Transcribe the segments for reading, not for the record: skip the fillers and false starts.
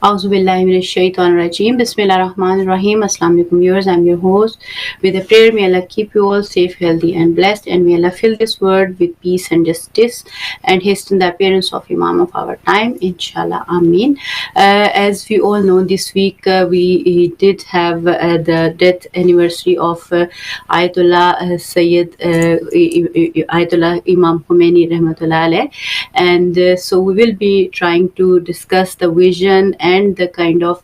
Auzubillahiminash-shaytanir-rajeem. Bismillahir-rahmanir-rahim. Assalamu alaikum viewers. I'm your host. With a prayer, may Allah keep you all safe, healthy, and blessed. And may Allah fill this world with peace and justice and hasten the appearance of Imam of our time. Inshallah. Ameen. As we all know, this week we did have the death anniversary of Ayatollah Sayyid Ayatollah Imam Khomeni Rahmatullah Alayh. And so we will be trying to discuss the vision and the kind of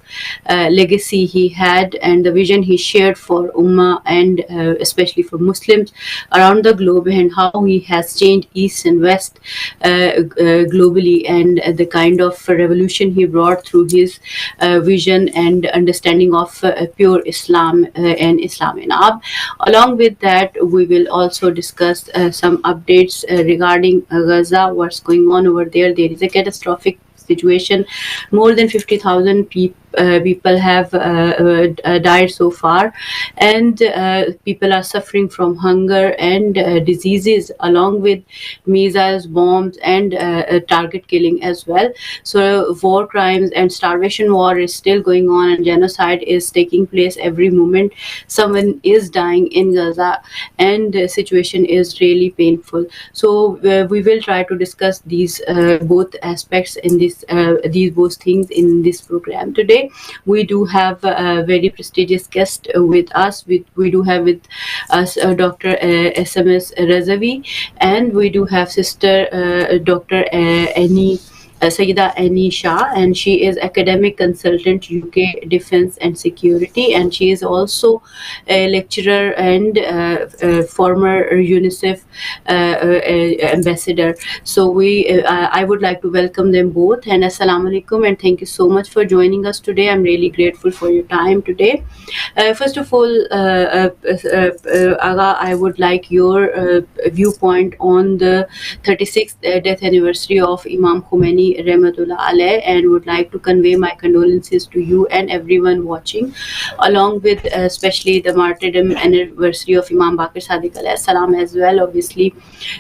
legacy he had and the vision he shared for Ummah and especially for Muslims around the globe, and how he has changed East and West globally, and the kind of revolution he brought through his vision and understanding of pure Islam and Islam in Ab. Along with that, we will also discuss some updates regarding Gaza, what's going on over there. There is a catastrophic situation. More than 50,000 people have died so far, and people are suffering from hunger and diseases, along with missiles, bombs, and target killing as well. So war crimes and starvation war is still going on, and genocide is taking place every moment. Someone is dying in Gaza, and the situation is really painful. So we will try to discuss these both aspects in these both things in this program today. We do have a very prestigious guest with us. We do have with us Dr. SMS Razavi, and we do have Sister Dr. Annie. Sayyida Annie Shah, and she is academic consultant UK Defence and Security, and she is also a lecturer and former UNICEF ambassador. So I would like to welcome them both, and Assalamu alaikum, and thank you so much for joining us today. I'm really grateful for your time today. First of all, Aga, I would like your viewpoint on the 36th death anniversary of Imam Khomeni Rahmatullah Alayh, and would like to convey my condolences to you and everyone watching, along with especially the martyrdom anniversary of Imam Baqir Sadiq alayhi salam as well, obviously.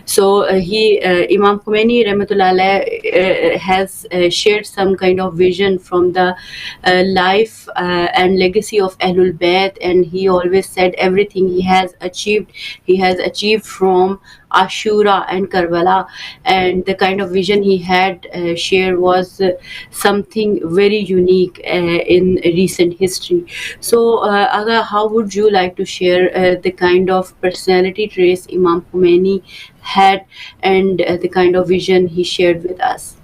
So Imam Khomeni Rahmatullah Alayh has shared some kind of vision from the life and legacy of Ahlul Bayt, and he always said everything he has achieved from Ashura and Karbala, and the kind of vision he had shared was something very unique in recent history. So, Aga, how would you like to share the kind of personality traits Imam Khomeini had, and the kind of vision he shared with us?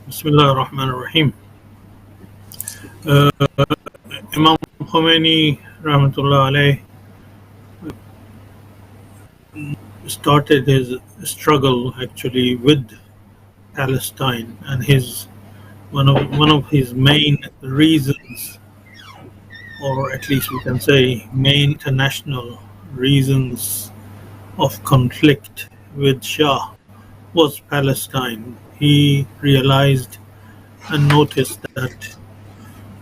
Bismillah ar-Rahman ar-Rahim. Imam Khomeini Rahmatullah Alayh started his struggle actually with Palestine, and one of his main reasons, or at least we can say main international reasons of conflict with Shah was Palestine. He realized and noticed that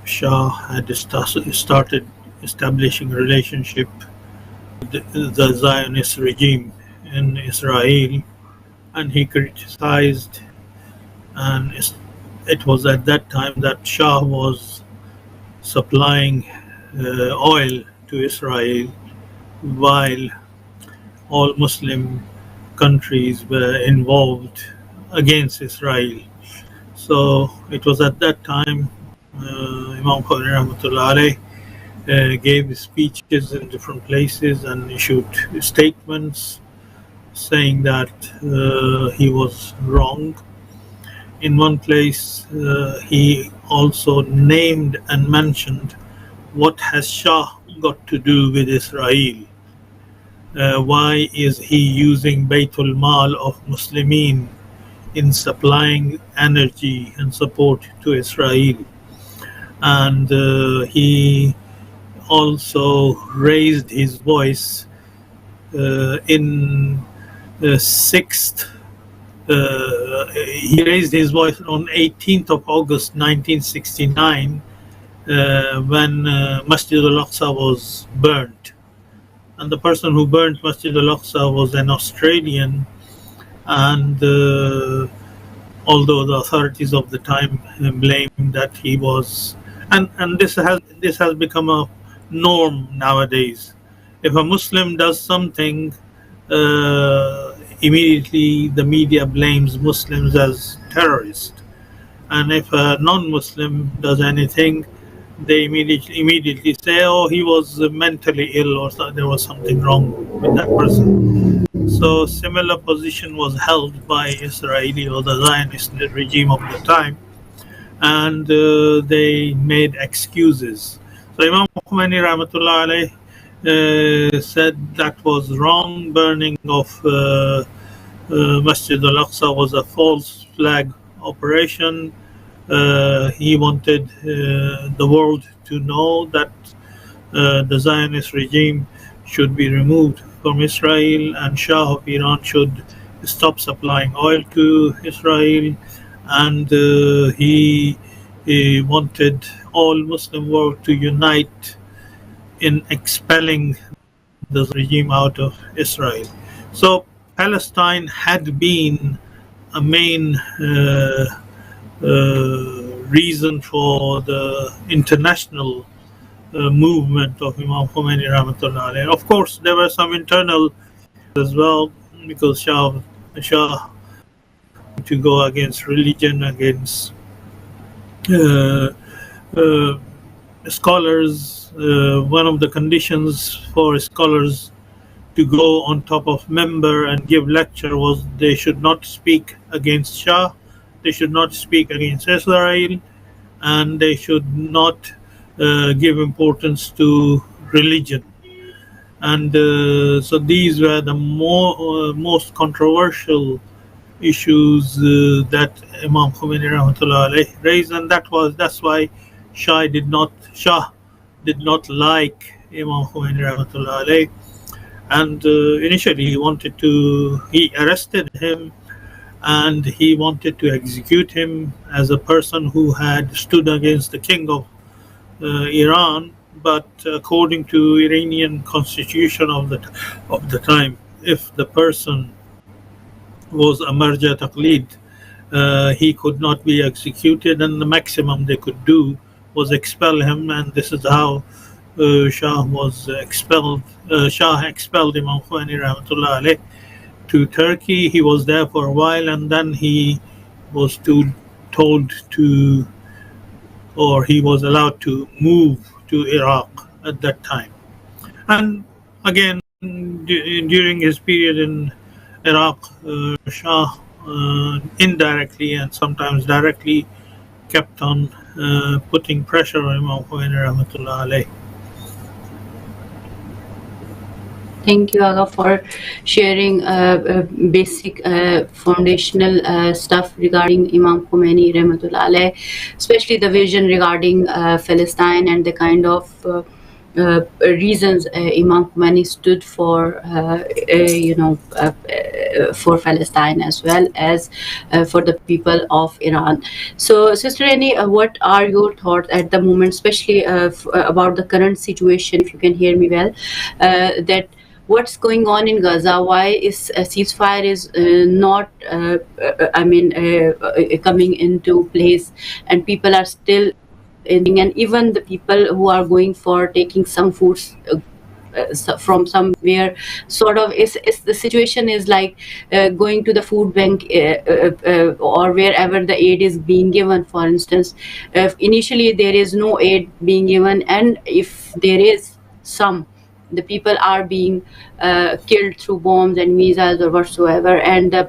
Shah had started establishing a relationship with the Zionist regime in Israel, and he criticized, and it was at that time that Shah was supplying oil to Israel while all Muslim countries were involved against Israel. So it was at that time Imam Khomeini Rahmatullah Alayh gave speeches in different places and issued statements saying that he was wrong. In one place, he also named and mentioned, what has Shah got to do with Israel? Why is he using Baytul Mal of Muslimin in supplying energy and support to Israel? And he also raised his voice in the sixth. He raised his voice on 18th of August 1969 when Masjid al-Aqsa was burnt. And the person who burnt Masjid al-Aqsa was an Australian, and although the authorities of the time blamed that he was, and this has become a norm nowadays. If a Muslim does something, immediately the media blames Muslims as terrorists, and if a non-Muslim does anything, they immediately say, "Oh, he was mentally ill, or there was something wrong with that person." So similar position was held by Israeli or the Zionist regime of the time, and they made excuses. So Imam Khomeni Rahmatullah alayh said that was wrong. Burning of Masjid al-Aqsa was a false flag operation. He wanted the world to know that the Zionist regime should be removed from Israel, and Shah of Iran should stop supplying oil to Israel, and he wanted all Muslim world to unite in expelling the regime out of Israel. So Palestine had been a main reason for the international movement of Imam Khomeini Rahmatullah alayhi. Of course, there were some internal as well, because Shah to go against religion, against uh, uh, scholars. One of the conditions for scholars to go on top of member and give lecture was they should not speak against Shah, they should not speak against Israel, and they should not give importance to religion. And so these were the most controversial issues that Imam Khomeini Rahmatullah alayh raised, and that's why Shah did not like Imam Khomeini Rahmatullah alayh, and initially he arrested him, and he wanted to execute him as a person who had stood against the king of Iran. But according to Iranian constitution of the time, if the person was a marja taqlid, he could not be executed, and the maximum they could do was expel him, and this is how Shah was expelled. Shah expelled Imam Khomeini Rahmatullah alayh to Turkey. He was there for a while, and then he was told to, or he was allowed to move to Iraq at that time. And again, during his period in Iraq, Shah indirectly and sometimes directly kept on putting pressure on Imam Khomeini Rahmatullah alayh. Thank you, Aga, for sharing basic foundational stuff regarding Imam Khomeini Rahmatullah alayh, especially the vision regarding Palestine and the kind of reasons Imam Khomeini stood for, for Palestine as well as for the people of Iran. So, Sister Annie, what are your thoughts at the moment, especially about the current situation, if you can hear me well, that what's going on in Gaza? Why is a ceasefire is not, coming into place, and people are still in, and even the people who are going for taking some foods from somewhere, sort of is the situation is like going to the food bank or wherever the aid is being given. For instance, if initially there is no aid being given, and if there is some, the people are being killed through bombs and missiles or whatsoever, and the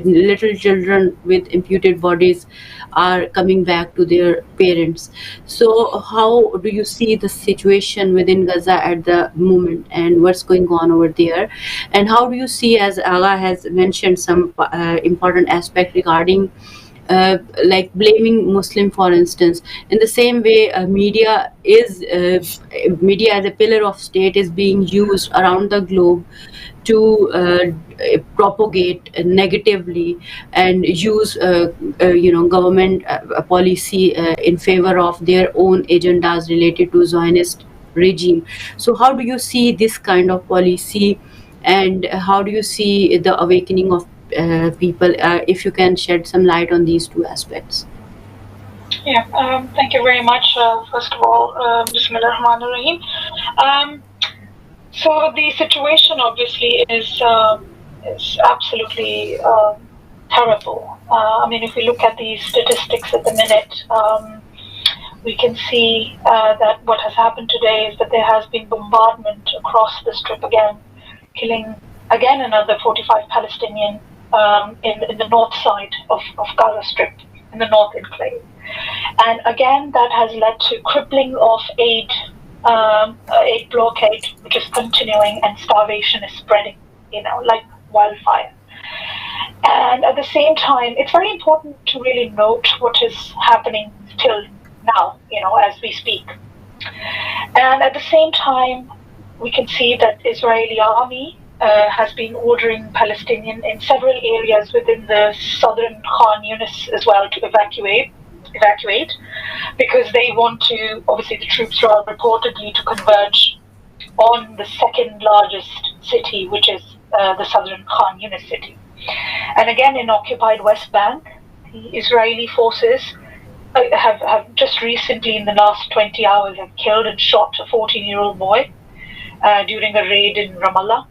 little children with imputed bodies are coming back to their parents. So how do you see the situation within Gaza at the moment, and what's going on over there, and how do you see, as Allah has mentioned some important aspect regarding like blaming Muslim, for instance, in the same way media as a pillar of state is being used around the globe to propagate negatively and use government policy in favor of their own agendas related to Zionist regime. So how do you see this kind of policy, and how do you see the awakening of people, if you can shed some light on these two aspects. Yeah, thank you very much. First of all, Bismillah ar-Rahman ar-Rahim. So the situation obviously is absolutely terrible. I mean, if we look at the statistics at the minute, we can see that what has happened today is that there has been bombardment across the strip again, killing again another 45 Palestinian in the north side of Gaza Strip, in the north enclave. And again, that has led to crippling of aid blockade, which is continuing, and starvation is spreading, like wildfire. And at the same time, it's very important to really note what is happening till now, as we speak. And at the same time, we can see that Israeli army has been ordering Palestinian in several areas within the southern Khan Yunis as well to evacuate, because they want to, obviously the troops are reportedly to converge on the second largest city, which is the southern Khan Yunis city. And again, in occupied West Bank, the Israeli forces have just recently, in the last 20 hours, have killed and shot a 14-year-old boy during a raid in Ramallah.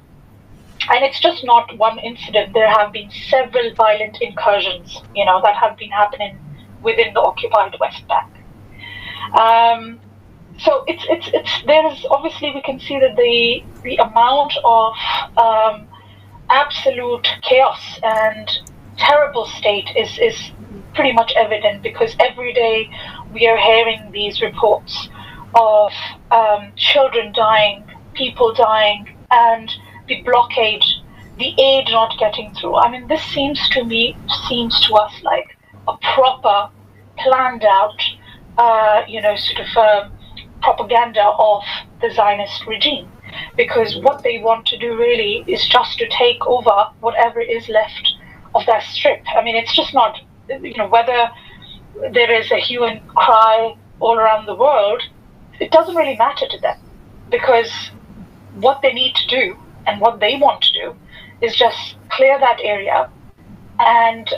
And it's just not one incident. There have been several violent incursions, that have been happening within the occupied West Bank. So there is, obviously we can see that the amount of absolute chaos and terrible state is pretty much evident, because every day we are hearing these reports of children dying, people dying, and the blockade, the aid not getting through. I mean, this seems to us like a proper, planned out, propaganda of the Zionist regime. Because what they want to do really is just to take over whatever is left of that strip. I mean, it's just not, whether there is a hue and cry all around the world, it doesn't really matter to them. Because what they need to do and what they want to do is just clear that area. And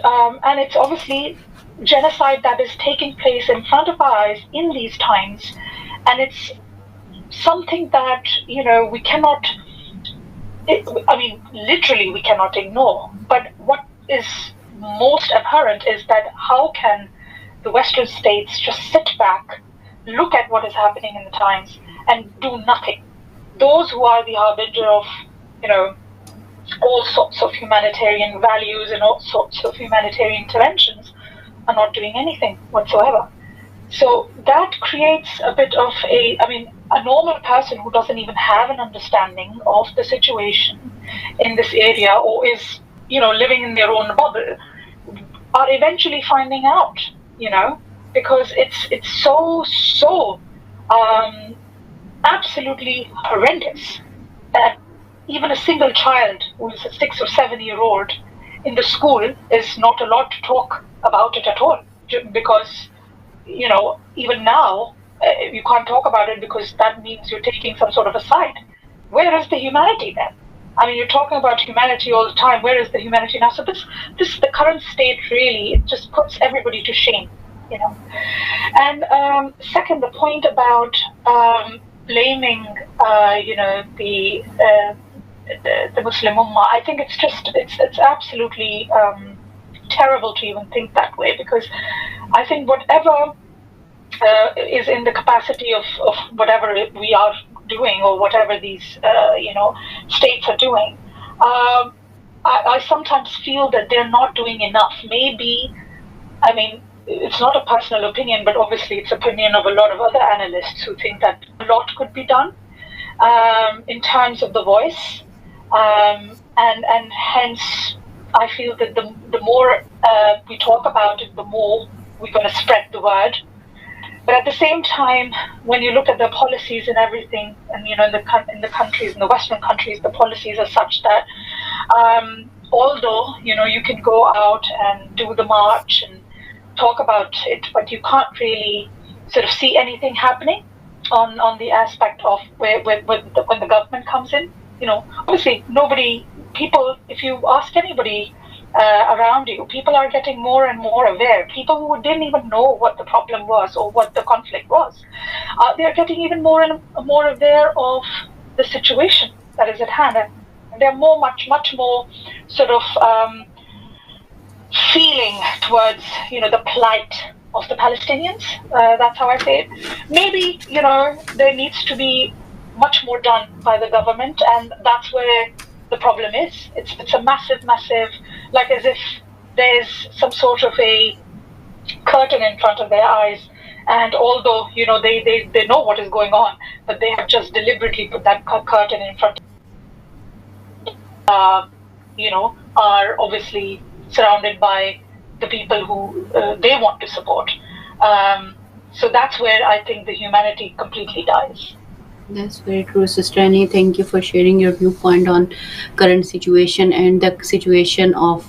it's obviously genocide that is taking place in front of our eyes in these times. And it's something that, we cannot, literally we cannot ignore. But what is most abhorrent is that how can the Western states just sit back, look at what is happening in the times, and do nothing? Those who are the harbinger of, all sorts of humanitarian values and all sorts of humanitarian interventions are not doing anything whatsoever. So that creates a bit of a normal person who doesn't even have an understanding of the situation in this area, or is, living in their own bubble, are eventually finding out, because it's so absolutely horrendous that even a single child who is a 6 or 7-year-old in the school is not allowed to talk about it at all, because even now you can't talk about it, because that means you're taking some sort of a side. Where is the humanity then? I mean, you're talking about humanity all the time. Where is the humanity now? So this the current state really, it just puts everybody to shame, And second, the point about blaming, the Muslim Ummah, I think it's absolutely terrible to even think that way, because I think whatever is in the capacity of whatever we are doing, or whatever these states are doing, I sometimes feel that they're not doing enough. Maybe, it's not a personal opinion, but obviously it's opinion of a lot of other analysts who think that a lot could be done in terms of the voice, and hence I feel that the more we talk about it, the more we're going to spread the word. But at the same time, when you look at the policies and everything, and in the countries, in the Western countries, the policies are such that although you can go out and do the march and talk about it, but you can't really sort of see anything happening on the aspect of when the government comes in. Obviously, if you ask anybody around you. People are getting more and more aware. People who didn't even know what the problem was or what the conflict was, they're getting even more and more aware of the situation that is at hand, and they're much more sort of feeling towards, the plight of the Palestinians. That's how I say it. Maybe, there needs to be much more done by the government, and that's where the problem is. It's a massive, like as if there's some sort of a curtain in front of their eyes, and although, they know what is going on, but they have just deliberately put that curtain in front of, are obviously surrounded by the people who they want to support. So that's where I think the humanity completely dies. That's very true, Sister Annie. Thank you for sharing your viewpoint on current situation and the situation of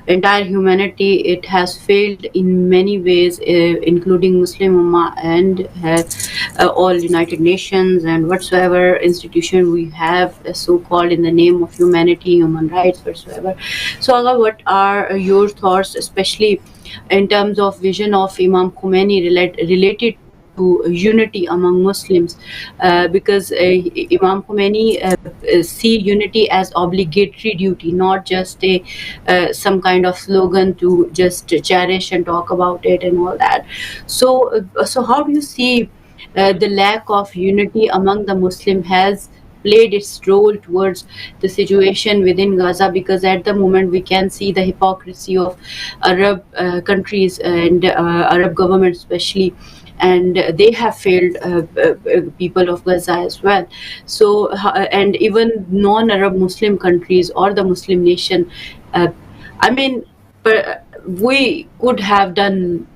entire humanity. It has failed in many ways, including Muslim Ummah and all United Nations and whatsoever institution we have, so-called in the name of humanity, human rights, whatsoever. So, Aga, what are your thoughts, especially in terms of vision of Imam Khomeni related to unity among Muslims, because Imam Khomeini see unity as obligatory duty, not just a some kind of slogan to just cherish and talk about it and all that. So how do you see the lack of unity among the Muslim has played its role towards the situation within Gaza? Because at the moment we can see the hypocrisy of Arab countries and Arab governments especially, and they have failed people of Gaza as well. So and even non-Arab Muslim countries or the Muslim nation, uh, I mean, we could have done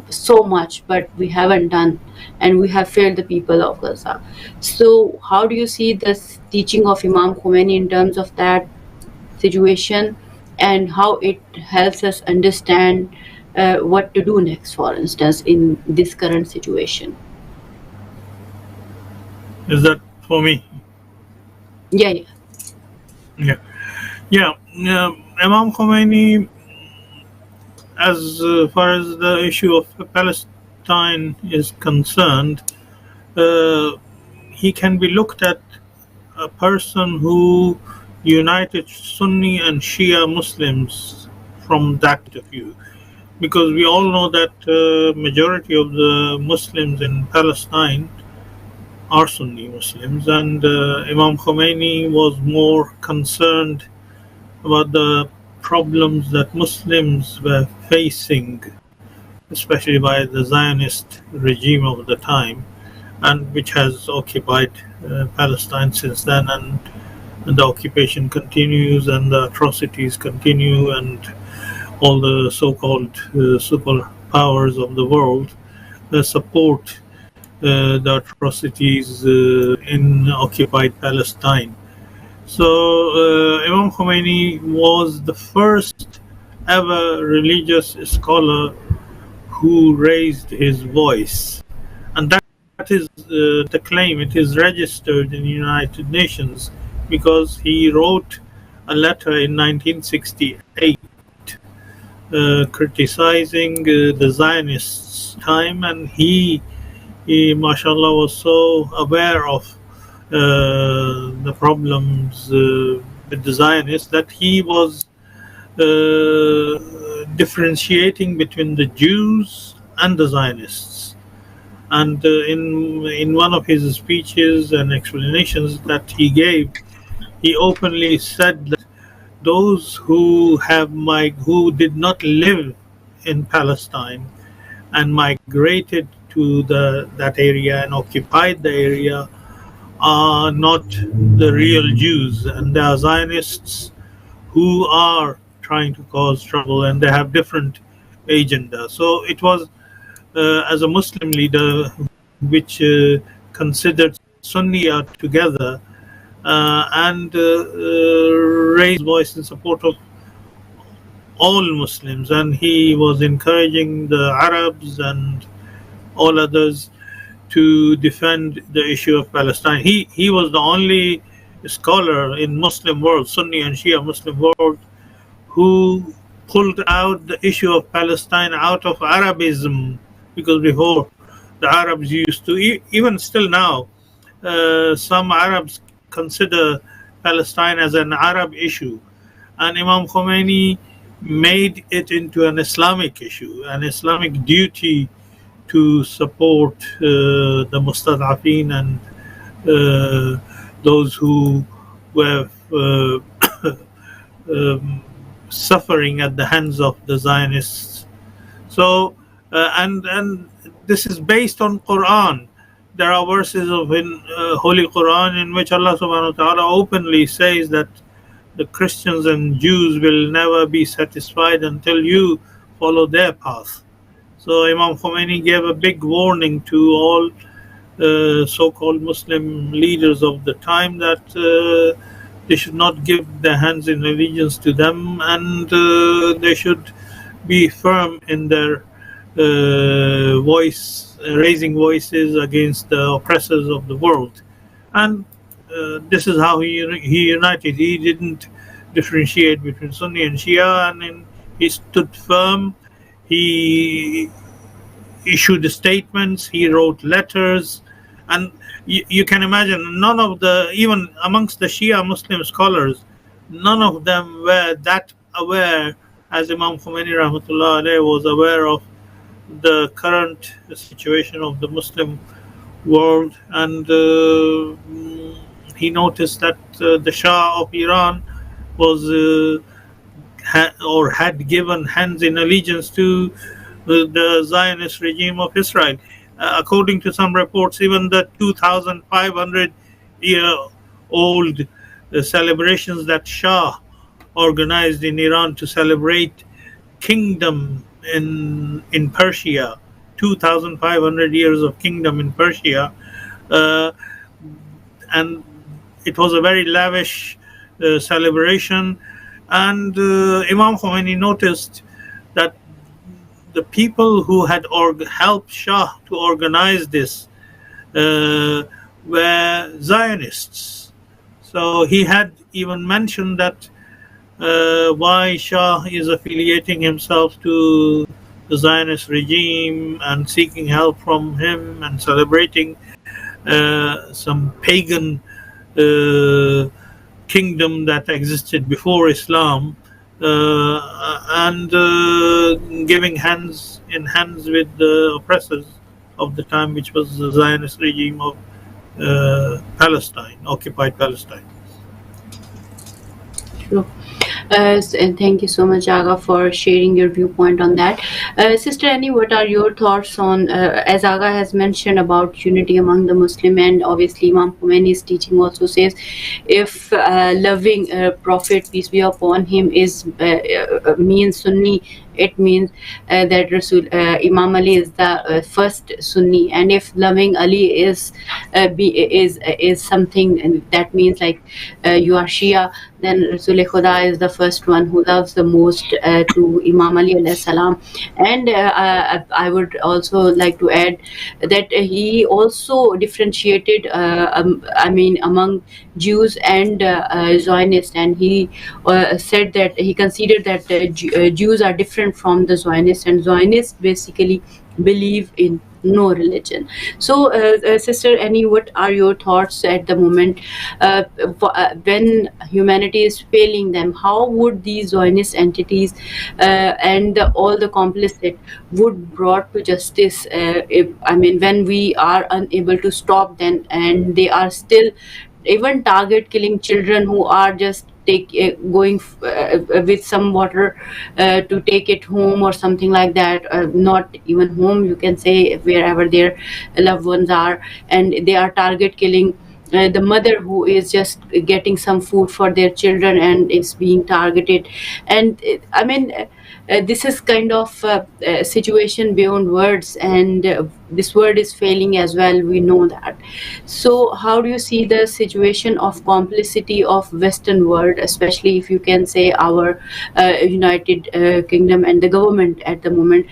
so much, but we haven't done, and we have failed the people of Gaza. So how do you see this teaching of Imam Khomeini in terms of that situation, and how it helps us understand what to do next, for instance, in this current situation? Is that for me? Yeah, yeah. Yeah. Imam Khomeini, as far as the issue of Palestine is concerned, he can be looked at a person who united Sunni and Shia Muslims from that point of view, because we all know that majority of the Muslims in Palestine are Sunni Muslims, and Imam Khomeini was more concerned about the problems that Muslims were facing, especially by the Zionist regime of the time, and which has occupied Palestine since then, and the occupation continues, and the atrocities continue, and all the so-called superpowers of the world support the atrocities in occupied Palestine. So Imam Khomeini was the first ever religious scholar who raised his voice, and that is the claim. It is registered in the United Nations because he wrote a letter in 1968 criticizing the Zionists' time, and he mashallah was so aware of the problems with the Zionists that he was differentiating between the Jews and the Zionists. And in one of his speeches and explanations that he gave, he openly said that those who did not live in Palestine and migrated to that area and occupied the area are not the real Jews, and they are Zionists who are trying to cause trouble, and they have different agenda. So it was as a Muslim leader which considered Sunni together and raised voice in support of all Muslims, and he was encouraging the Arabs and all others to defend the issue of Palestine. He was the only scholar in Muslim world, Sunni and Shia Muslim world, who pulled out the issue of Palestine out of Arabism, because before the Arabs used to, even still now, some Arabs consider Palestine as an Arab issue, and Imam Khomeini made it into an Islamic issue, an Islamic duty to support the mustad'afin and those who were suffering at the hands of the Zionists. So, and this is based on Quran. There are verses of in Holy Quran in which Allah Subhanahu wa Taala openly says that the Christians and Jews will never be satisfied until you follow their path. So Imam Khomeini gave a big warning to all so-called Muslim leaders of the time that they should not give their hands in allegiance to them, and they should be firm in their raising voices against the oppressors of the world. And this is how he united. He didn't differentiate between Sunni and Shia, and he stood firm. He issued statements, he wrote letters, and you can imagine none of the, even amongst the Shia Muslim scholars, none of them were that aware as Imam Khomeini Rahmatullah Alayhi was aware of the current situation of the Muslim world. And he noticed that the Shah of Iran was had given hands in allegiance to the Zionist regime of Israel. According to some reports, even the 2,500-year-old celebrations that Shah organized in Iran to celebrate kingdom in Persia, 2,500 years of kingdom in Persia, and it was a very lavish celebration. And Imam Khomeini noticed that the people who had helped Shah to organize this were Zionists. So he had even mentioned that why Shah is affiliating himself to the Zionist regime and seeking help from him and celebrating some pagan kingdom that existed before Islam, and giving hands in hands with the oppressors of the time, which was the Zionist regime of Palestine, occupied Palestine. Sure. And thank you so much, Aga, for sharing your viewpoint on that. Sister Annie, what are your thoughts on, as Aga has mentioned about unity among the Muslim, and obviously Imam Khomeini's teaching also says, if loving Prophet, peace be upon him, is means Sunni, it means that Imam Ali is the first Sunni, and if loving Ali is something that means like you are Shia, then Rasul Khuda is the first one who loves the most to Imam Ali alayhi salam. And I would also like to add that he also differentiated among Jews and Zionists, and he said that he considered that Jews are different from the Zionists, and Zionists basically believe in no religion. So Sister Annie, what are your thoughts at the moment when humanity is failing them? How would these Zionist entities and all the complicit would brought to justice when we are unable to stop them, and they are still even target killing children who are just going with some water to take it home or something like that, not even home, you can say, wherever their loved ones are, and they are target killing the mother who is just getting some food for their children and is being targeted. And this is kind of a situation beyond words, and this word is failing as well, we know that. So how do you see the situation of complicity of Western world, especially if you can say our United Kingdom and the government at the moment,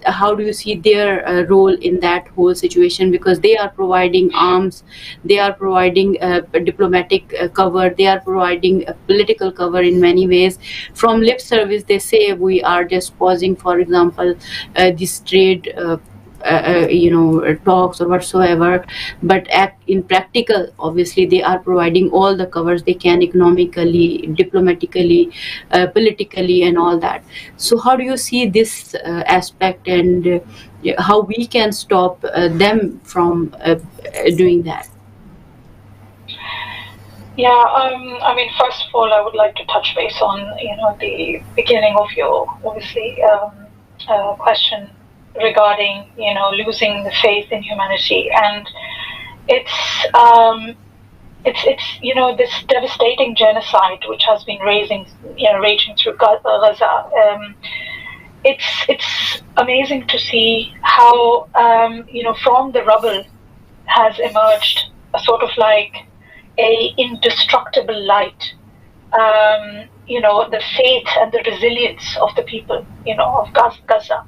how do you see their role in that whole situation, because they are providing arms they are providing diplomatic cover, they are providing political cover in many ways. From lip service, they say we are just pausing, for example, this trade talks or whatsoever, but in practical, obviously they are providing all the covers they can, economically, diplomatically, politically, and all that. So how do you see this aspect, and how we can stop them from doing that? Yeah, I mean, first of all, I would like to touch base on the beginning of your obviously question regarding losing the faith in humanity, and it's this devastating genocide which has been raging through Gaza. It's amazing to see how from the rubble has emerged a sort of like a indestructible light. The faith and the resilience of the people, of Gaza.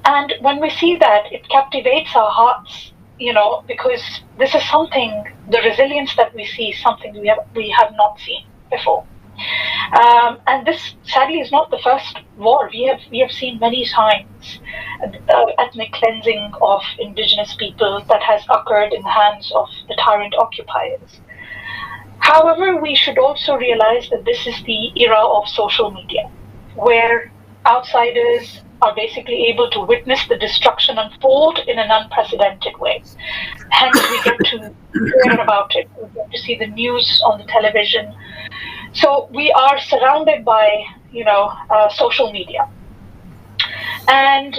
And when we see that, it captivates our hearts, because this is something, the resilience that we see, something we have not seen before. And this, sadly, is not the first war. We have seen many times ethnic cleansing of indigenous people that has occurred in the hands of the tyrant occupiers. However, we should also realize that this is the era of social media, where outsiders are basically able to witness the destruction unfold in an unprecedented way. Hence, we get to hear about it. We get to see the news on the television. So we are surrounded by, social media. And,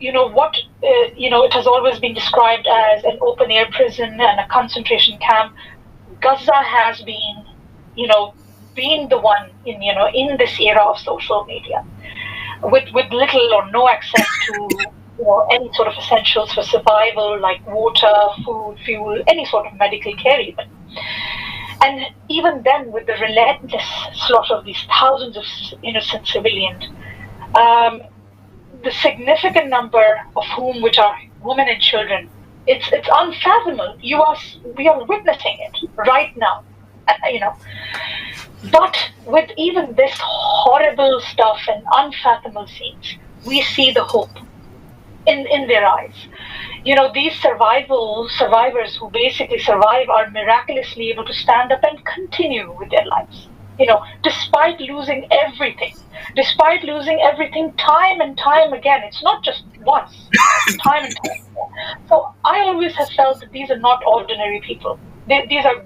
it has always been described as an open-air prison and a concentration camp. Gaza has been, being the one in this era of social media, with little or no access to any sort of essentials for survival, like water, food, fuel, any sort of medical care even. And even then, with the relentless slaughter of these thousands of innocent civilians, the significant number of whom, which are women and children, it's unfathomable. We are witnessing it right now, But with even this horrible stuff and unfathomable scenes, we see the hope in their eyes. These survivors who basically survive are miraculously able to stand up and continue with their lives. Despite losing everything time and time again. It's not just once, time and time again. So I always have felt that these are not ordinary people. These are,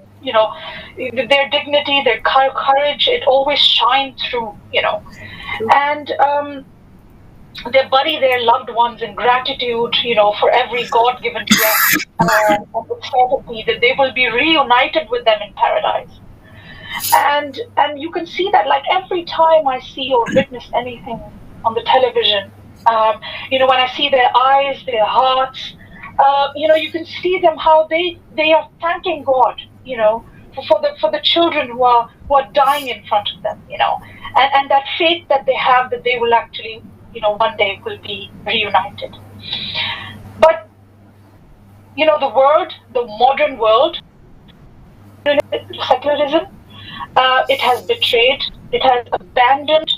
their dignity, their courage, it always shines through, and they bury their loved ones in gratitude, for every God-given gift, and the certainty that they will be reunited with them in paradise. And you can see that, like, every time I see or witness anything on the television, when I see their eyes, their hearts, you can see them how they are thanking God, for the children who are dying in front of them, and that faith that they have that they will actually, one day will be reunited. But the modern world, secularism, it has betrayed, it has abandoned,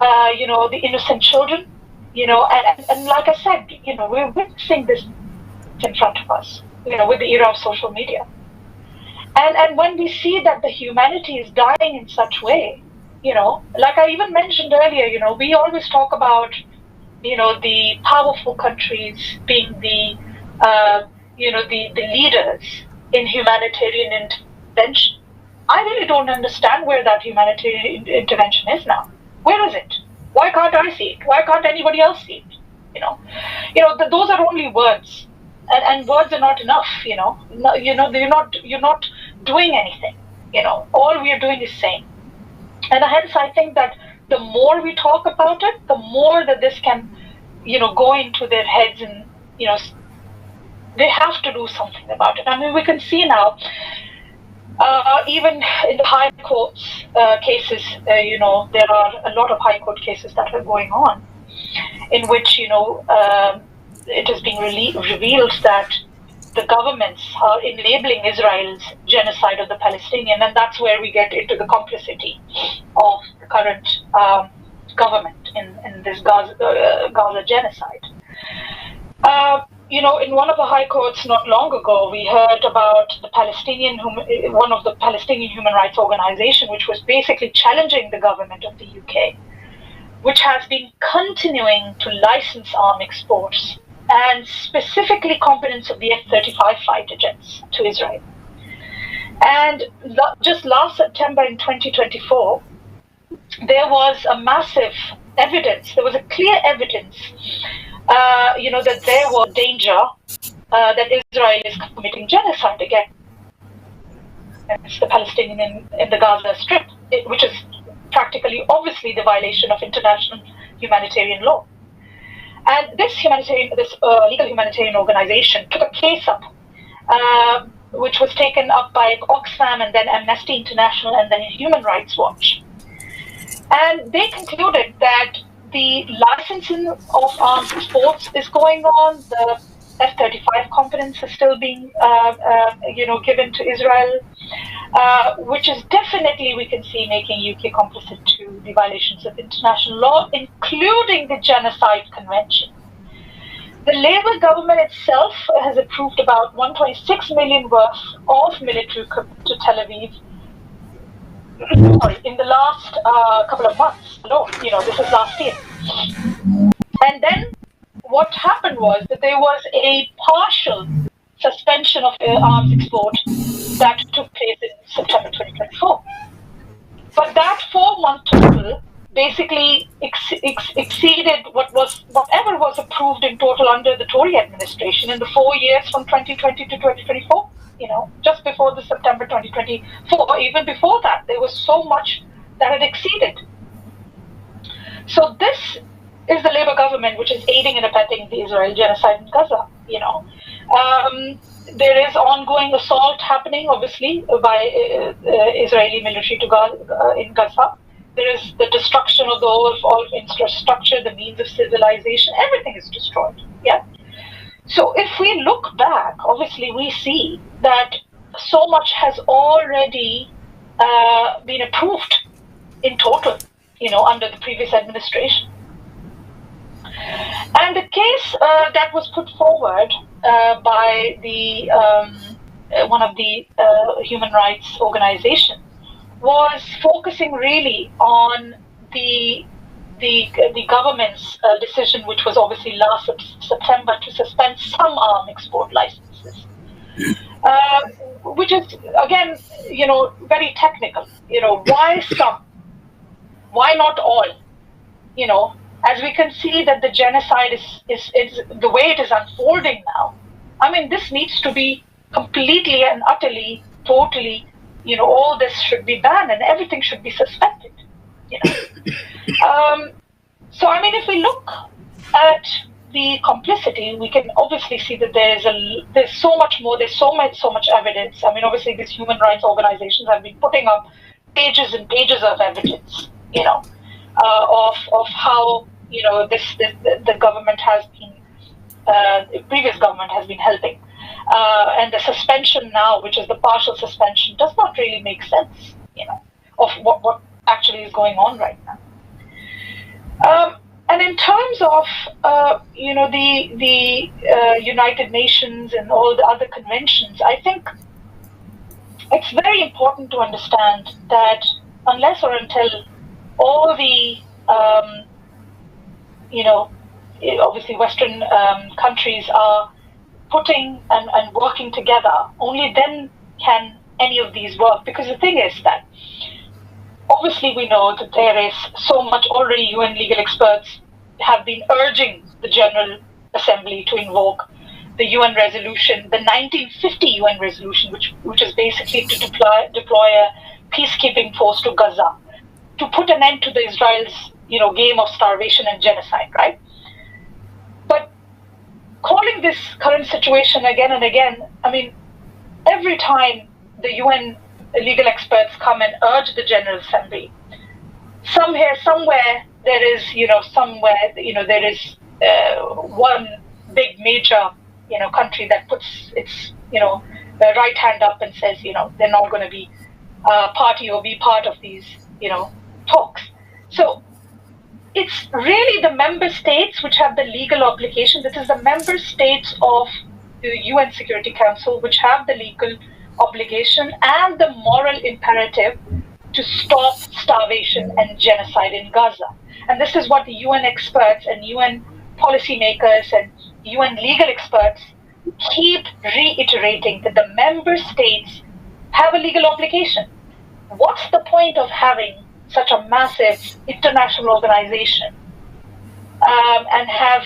the innocent children, and like I said, we're witnessing this in front of us, with the era of social media. And when we see that the humanity is dying in such way, like I even mentioned earlier, we always talk about, the powerful countries being the leaders in humanitarian intervention. I really don't understand where that humanitarian intervention is now. Where is it? Why can't I see it? Why can't anybody else see it? Those are only words, and words are not enough. You're not doing anything. All we are doing is saying, and hence I think that the more we talk about it, the more that this can, go into their heads, and they have to do something about it. I mean, we can see now. Even in the high courts cases, there are a lot of high court cases that are going on, in which it is being revealed that the governments are enabling Israel's genocide of the Palestinian, and that's where we get into the complicity of the current government in this Gaza genocide. In one of the high courts not long ago, we heard about one of the Palestinian human rights organization, which was basically challenging the government of the UK, which has been continuing to license arm exports and specifically components of the F-35 fighter jets to Israel. And just last September in 2024, there was a massive evidence, there was a clear evidence, that there was danger that Israel is committing genocide against the Palestinian in the Gaza Strip, which is practically, obviously, the violation of international humanitarian law. And this legal humanitarian organization took a case up, which was taken up by Oxfam and then Amnesty International and then Human Rights Watch. And they concluded that the licensing of arms exports is going on. The F-35 components are still being, given to Israel, which is definitely, we can see, making UK complicit to the violations of international law, including the Genocide Convention. The Labour government itself has approved about 126 million worth of military equipment to Tel Aviv. In the last couple of months alone. This is last year. And then what happened was that there was a partial suspension of arms export that took place in September 2024. But that 4-month total basically exceeded whatever was approved in total under the Tory administration in the 4 years from 2020 to 2024. Just before the September 2024, even before that, there was so much that had exceeded. So this is the Labour government which is aiding and abetting the Israel genocide in Gaza. There is ongoing assault happening, obviously, by Israeli military in Gaza. There is the destruction of the all infrastructure, the means of civilization. Everything is destroyed. Yeah. So if we look back, obviously we see that so much has already been approved in total, under the previous administration. And the case that was put forward by the one of the human rights organizations was focusing really on the government's decision, which was obviously last September, to suspend some arm export licenses, which is, again, very technical. Why some? Why not all? As we can see that the genocide is the way it is unfolding now. I mean, this needs to be completely and utterly, totally, all this should be banned and everything should be suspended. So, I mean, if we look at the complicity, we can obviously see that there's so much more, there's so much evidence. I mean, obviously, these human rights organizations have been putting up pages and pages of evidence, of how, the government has been, the previous government has been helping. And the suspension now, which is the partial suspension, does not really make sense, of what actually is going on right now. And in terms of, the United Nations and all the other conventions, I think it's very important to understand that unless or until all the, obviously Western countries are putting and working together, only then can any of these work. Because the thing is that obviously we know that there is so much already. UN legal experts have been urging the General Assembly to invoke the UN resolution, the 1950 UN resolution, which is basically to deploy a peacekeeping force to Gaza, to put an end to the Israel's game of starvation and genocide, right? But calling this current situation again and again, I mean, every time the UN legal experts come and urge the General Assembly, somewhere there is, there is one big major, country that puts its right hand up and says they're not going to be party or be part of these talks. So it's really the member states which have the legal obligation. This is the member states of the UN Security Council which have the legal obligation and the moral imperative to stop starvation and genocide in Gaza. And this is what the UN experts and UN policymakers and UN legal experts keep reiterating, that the member states have a legal obligation. What's the point of having such a massive international organization and have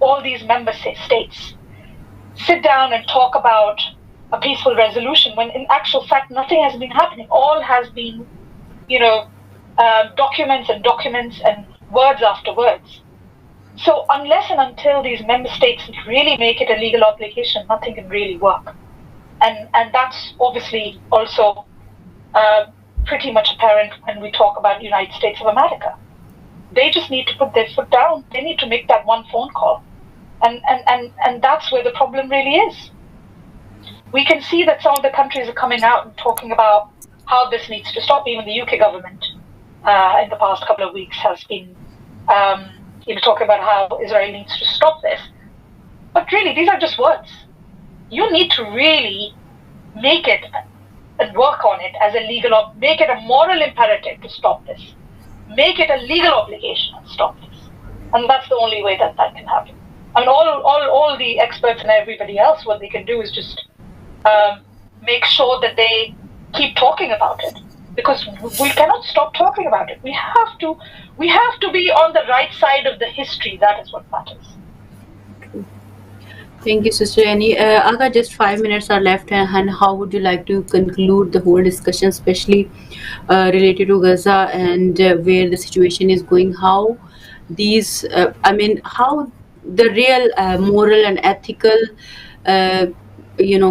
all these member states sit down and talk about a peaceful resolution when in actual fact nothing has been happening? All has been, documents and words after words. So unless and until these member states really make it a legal obligation, nothing can really work. And that's obviously also pretty much apparent when we talk about the United States of America. They just need to put their foot down. They need to make that one phone call. And that's where the problem really is. We can see that some of the countries are coming out and talking about how this needs to stop. Even the UK government in the past couple of weeks has been talking about how Israel needs to stop this. But really, these are just words. You need to really make it and work on it as a legal, make it a moral imperative to stop this. Make it a legal obligation to stop this. And that's the only way that can happen. And all the experts and everybody else, what they can do is just make sure that they keep talking about it, because we cannot stop talking about it. We have to be on the right side of the history. That is what matters. Thank you, Sister Annie. Aga, just 5 minutes are left, and how would you like to conclude the whole discussion, especially related to Gaza and where the situation is going? How these, how the real moral and ethical,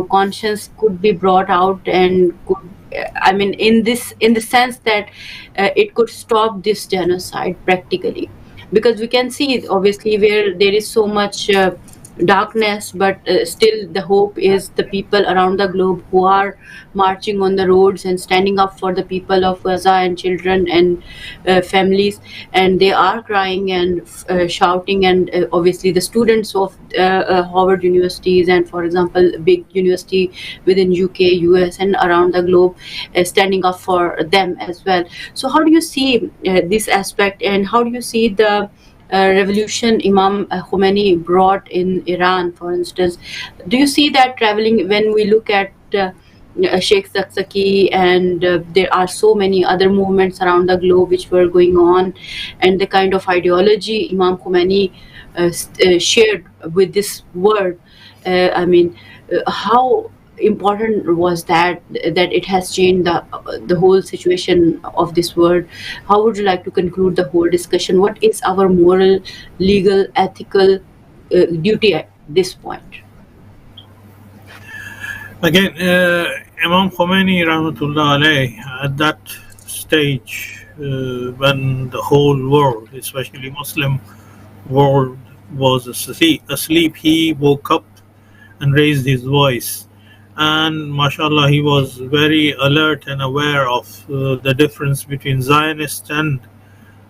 conscience could be brought out and could, in the sense that it could stop this genocide practically, because we can see obviously where there is so much darkness, but still the hope is the people around the globe who are marching on the roads and standing up for the people of Gaza and children and families, and they are crying and shouting, and obviously the students of Harvard universities and, for example, big university within UK, US and around the globe standing up for them as well. So how do you see this aspect, and how do you see the revolution Imam Khomeni brought in Iran, for instance? Do you see that traveling when we look at Sheikh Zakzaki, and there are so many other movements around the globe which were going on, and the kind of ideology Imam Khomeni shared with this world? How important was that it has changed the whole situation of this world? How would you like to conclude the whole discussion? What is our moral, legal, ethical duty at this point? Again, Imam Khomeni rahmatullah alayh, at that stage when the whole world, especially Muslim world, was asleep, he woke up and raised his voice. And mashallah, he was very alert and aware of the difference between Zionists and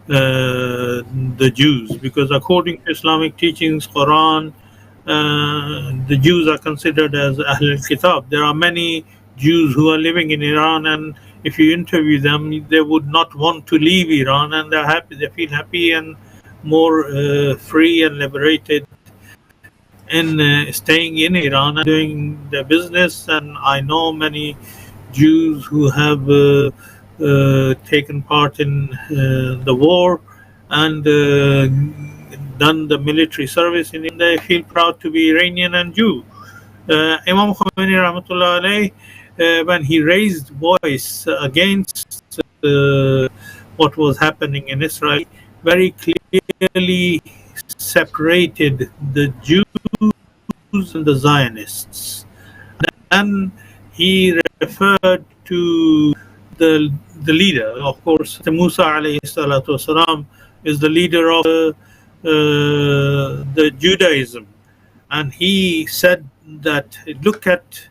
the Jews, because according to Islamic teachings, Quran, the Jews are considered as Ahl al-Kitab. There are many Jews who are living in Iran, and if you interview them, they would not want to leave Iran, and they're happy. They feel happy and more free and liberated in staying in Iran and doing their business. And I know many Jews who have taken part in the war and done the military service in India. They feel proud to be Iranian and Jew. Imam Khomeni rahmatullah alayh, when he raised voice against what was happening in Israel, very clearly separated the Jews and the Zionists. And he referred to the leader, of course, the Musa alayhi salatu wasalam is the leader of the Judaism, and he said that, look at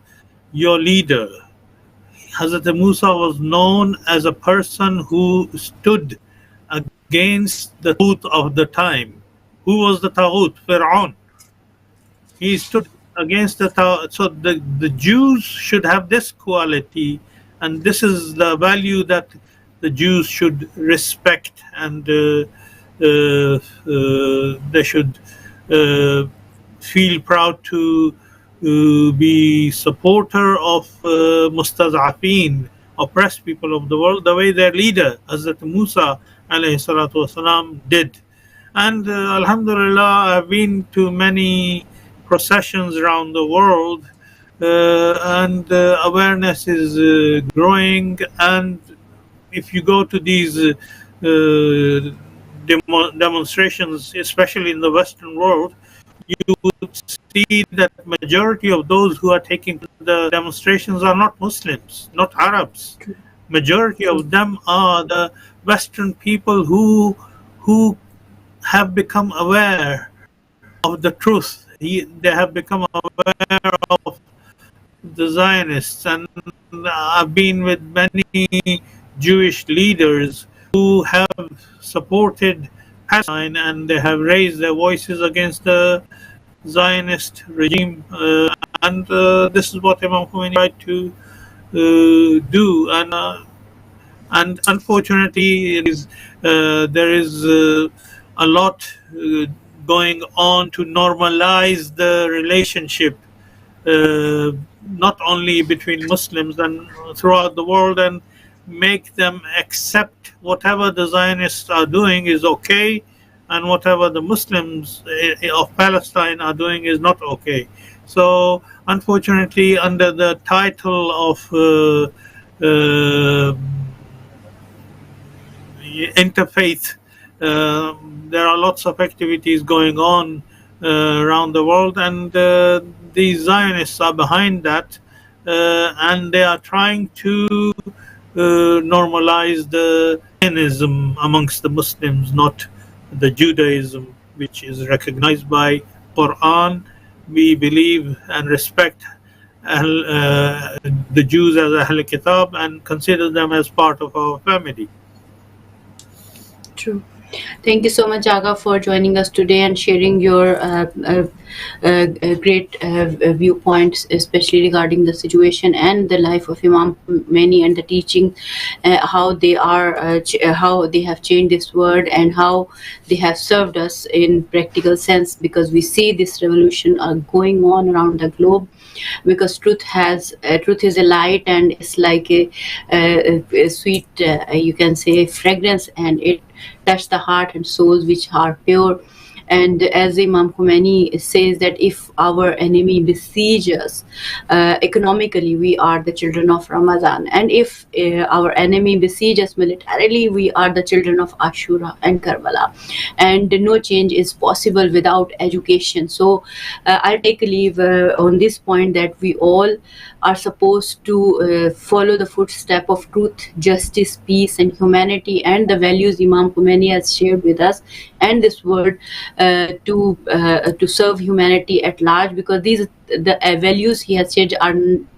your leader. Hazrat Musa was known as a person who stood against the Taghut of the time. Who was the Taghut? Fir'aun. He stood against the Taghut. So the Jews should have this quality, and this is the value that the Jews should respect, and they should feel proud to be supporter of mustaz'afin, oppressed people of the world, the way their leader Hazrat Musa alayhi salatu wasalam did. And alhamdulillah, I've been to many processions around the world, and awareness is growing. And if you go to these demonstrations, especially in the Western world, you would see that majority of those who are taking the demonstrations are not Muslims, not Arabs. Majority of them are the Western people who have become aware of the truth. They have become aware of the Zionists, and I've been with many Jewish leaders who have supported Palestine, and they have raised their voices against the Zionist regime, and this is what Imam Khomeini tried to do. And unfortunately, there is a lot going on to normalize the relationship, not only between Muslims and throughout the world, and make them accept whatever the Zionists are doing is okay, and whatever the Muslims of Palestine are doing is not okay. So unfortunately, under the title of interfaith, there are lots of activities going on around the world, and these Zionists are behind that, and they are trying to normalize the Zionism amongst the Muslims, not the Judaism, which is recognized by Quran. We believe and respect the Jews as Ahl Kitab and consider them as part of our family. True. Thank you so much, Aga, for joining us today and sharing your great viewpoints, especially regarding the situation and the life of Imam Khomeini and the teaching, how they are, how they have changed this world, and how they have served us in practical sense. Because we see this revolution going on around the globe. Because truth is a light, and it's like a sweet, you can say, fragrance, and it touch the heart and souls which are pure. And as Imam Khomeini says, that if our enemy besieges us economically, we are the children of Ramadan, and if our enemy besieges us militarily, we are the children of Ashura and Karbala. And no change is possible without education. So I'll take a leave on this point, that we all are supposed to follow the footstep of truth, justice, peace, and humanity, and the values Imam Khomeini has shared with us and this world, to serve humanity at large. Because the values he has shared are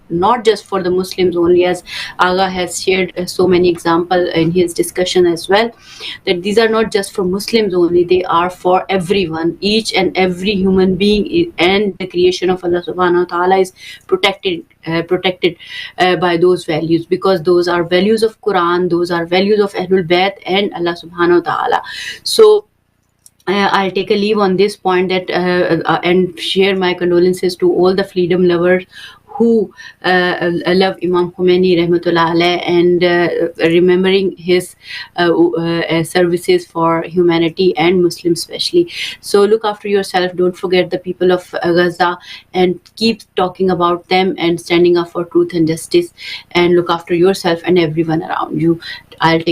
not just for the Muslims only, as Aga has shared so many examples in his discussion as well, that these are not just for Muslims only, they are for everyone. Each and every human being and the creation of Allah subhanahu wa ta'ala is protected by those values, because those are values of Quran, those are values of Ahlul Bayt and Allah subhanahu wa ta'ala. So I'll take a leave on this point, that and share my condolences to all the freedom lovers who love Imam Khomeini rahmatullah alayh, and remembering his services for humanity and Muslims especially. So look after yourself, don't forget the people of Gaza, and keep talking about them and standing up for truth and justice, and look after yourself and everyone around you. I'll take